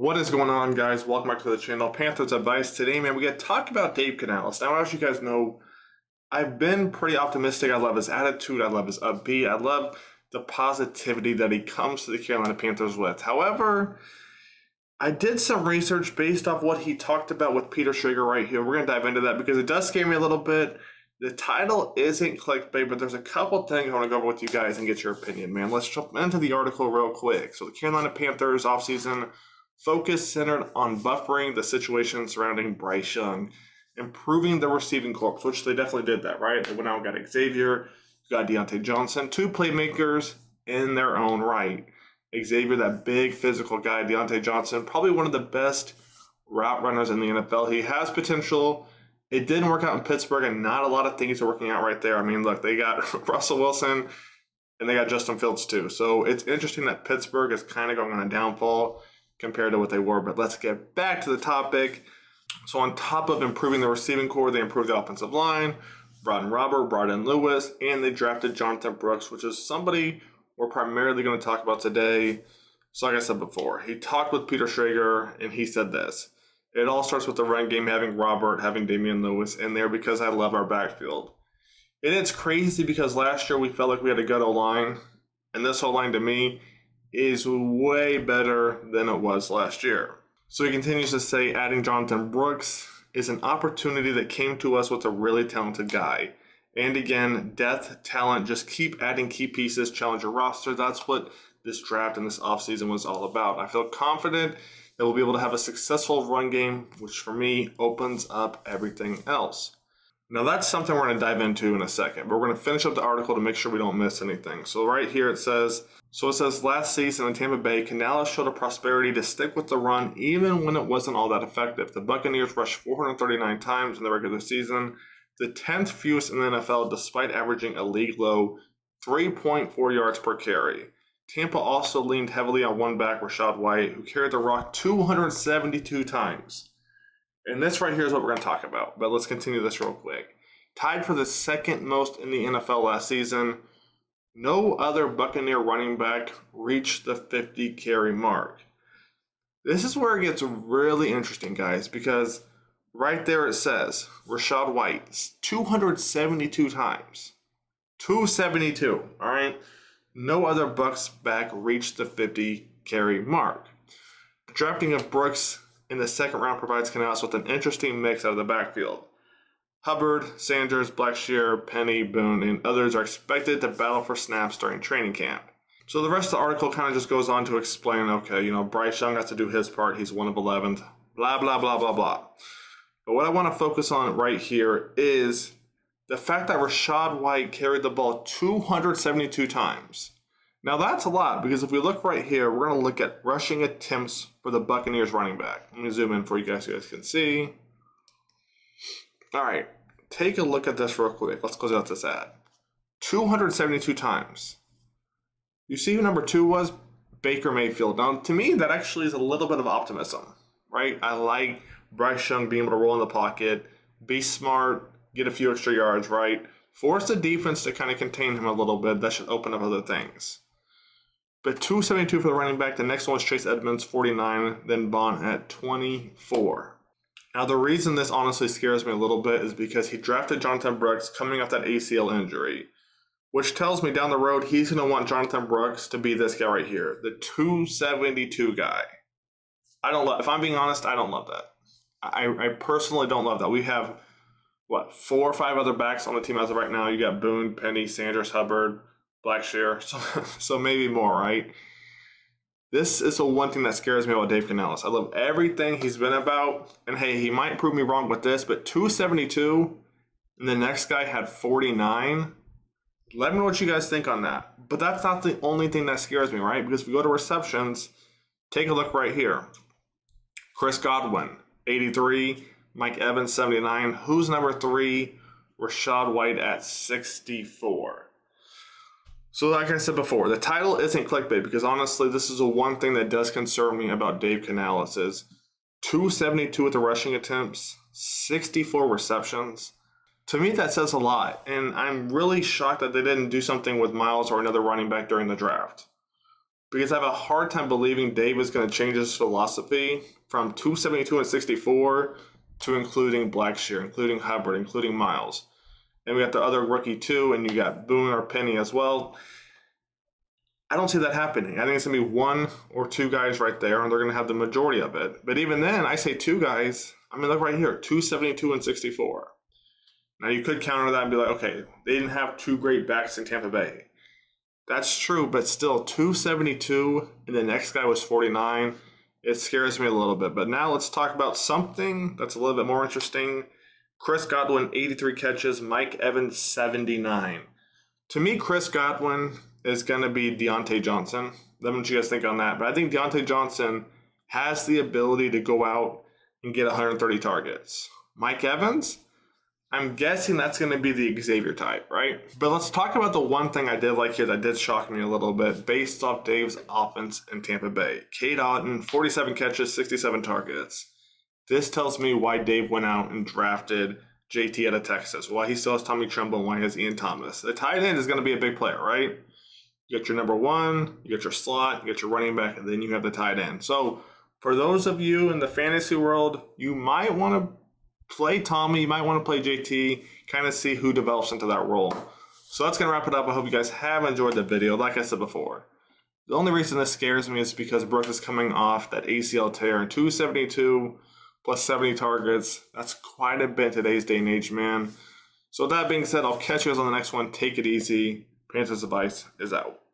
What is going on, guys? Welcome back to the channel. Panthers Advice. Today, man, we got to talk about Dave Canales. Now, as you guys know, I've been pretty optimistic. I love his attitude. I love his upbeat. I love the positivity that he comes to the Carolina Panthers with. However, I did some research based off what he talked about with Peter Schrager right here. We're going to dive into that because it does scare me a little bit. The title isn't clickbait, but there's a couple things I want to go over with you guys and get your opinion, man. Let's jump into the article real quick. So the Carolina Panthers offseason focus centered on buffering the situation surrounding Bryce Young, improving the receiving corps, which they definitely did that, right? They went out and got Xavier, got Deontay Johnson, two playmakers in their own right. Xavier, that big physical guy, Deontay Johnson, probably one of the best route runners in the NFL. He has potential. It didn't work out in Pittsburgh, and not a lot of things are working out right there. I mean, look, they got Russell Wilson, and they got Justin Fields too. So it's interesting that Pittsburgh is kind of going on a downfall compared to what they were. But let's get back to the topic. So on top of improving the receiving corps, they improved the offensive line, brought in Robert, brought in Lewis, and they drafted Jonathan Brooks, which is somebody we're primarily going to talk about today. So like I said before, he talked with Peter Schrager, and he said this. It all starts with the run game, having Robert, having Damian Lewis in there because I love our backfield. And it's crazy because last year we felt like we had a good O-line, and this O-line to me is way better than it was last year. So he continues to say, adding Jonathan Brooks is an opportunity that came to us with a really talented guy. And again, depth, talent, just keep adding key pieces, challenge your roster. That's what this draft and this offseason was all about. I feel confident that we'll be able to have a successful run game, which for me opens up everything else. Now that's something we're going to dive into in a second, but we're going to finish up the article to make sure we don't miss anything. So right here it says, last season in Tampa Bay, Canales showed a prosperity to stick with the run even when it wasn't all that effective. The Buccaneers rushed 439 times in the regular season, the 10th fewest in the NFL despite averaging a league low 3.4 yards per carry. Tampa also leaned heavily on one back, Rachaad White, who carried the rock 272 times. And this right here is what we're going to talk about, but let's continue this real quick. Tied for the second most in the NFL last season, no other Buccaneer running back reached the 50 carry mark. This is where it gets really interesting, guys, because right there it says Rachaad White 272 times. 272, all right? No other Bucs back reached the 50 carry mark. The drafting of Brooks in the second round provides Canales with an interesting mix out of the backfield. Hubbard, Sanders, Blackshear, Penny, Boone, and others are expected to battle for snaps during training camp. So the rest of the article kind of just goes on to explain, okay, Bryce Young has to do his part. He's 1 of 11, blah, blah, blah, blah, blah. But what I want to focus on right here is the fact that Rachaad White carried the ball 272 times. Now that's a lot because if we look right here, we're going to look at rushing attempts for the Buccaneers running back. Let me zoom in for you guys so you guys can see. All right, take a look at this real quick. Let's close out this ad. 272 times. You see who number 2 was? Baker Mayfield. Now, to me, that actually is a little bit of optimism, right? I like Bryce Young being able to roll in the pocket, be smart, get a few extra yards, right? Force the defense to kind of contain him a little bit. That should open up other things. But 272 for the running back. The next one was Chase Edmonds, 49, then Bond at 24. Now, the reason this honestly scares me a little bit is because he drafted Jonathan Brooks coming off that ACL injury, which tells me down the road he's going to want Jonathan Brooks to be this guy right here, the 272 guy. If I'm being honest, I don't love that. I personally don't love that. We have, 4 or 5 other backs on the team as of right now. You got Boone, Penny, Sanders, Hubbard, Blackshear, so maybe more, right? This is the one thing that scares me about Dave Canales. I love everything he's been about, and hey, he might prove me wrong with this, but 272, and the next guy had 49. Let me know what you guys think on that. But that's not the only thing that scares me, right? Because if we go to receptions, take a look right here. Chris Godwin, 83. Mike Evans, 79. Who's number 3? Rachaad White at 64. So like I said before, the title isn't clickbait because honestly, this is the one thing that does concern me about Dave Canales is 272 with the rushing attempts, 64 receptions. To me, that says a lot, and I'm really shocked that they didn't do something with Miles or another running back during the draft. because I have a hard time believing Dave is going to change his philosophy from 272 and 64 to including Blackshear, including Hubbard, including Miles. And we got the other rookie too, and you got Boone or Penny as well. I don't see that happening. I think it's going to be one or two guys right there, and they're going to have the majority of it. But even then, I say two guys. I mean, look right here, 272 and 64. Now, you could counter that and be like, okay, they didn't have two great backs in Tampa Bay. That's true, but still, 272, and the next guy was 49. It scares me a little bit. But now let's talk about something that's a little bit more interesting. Chris Godwin, 83 catches. Mike Evans, 79. To me, Chris Godwin is going to be Deontay Johnson. Let me know what you guys think on that. But I think Deontay Johnson has the ability to go out and get 130 targets. Mike Evans, I'm guessing that's going to be the Xavier type, right? But let's talk about the one thing I did like here that did shock me a little bit based off Dave's offense in Tampa Bay. Cade Otton, 47 catches, 67 targets. This tells me why Dave went out and drafted JT out of Texas, why he still has Tommy Tremble, and why he has Ian Thomas. The tight end is going to be a big player, right? You get your number one, you get your slot, you get your running back, and then you have the tight end. So for those of you in the fantasy world, you might want to play Tommy, you might want to play JT, kind of see who develops into that role. So that's going to wrap it up. I hope you guys have enjoyed the video. Like I said before, the only reason this scares me is because Brooks is coming off that ACL tear, and 272 plus 70 targets. That's quite a bit in today's day and age, man. So with that being said, I'll catch you guys on the next one. Take it easy. Panthers Advice is out.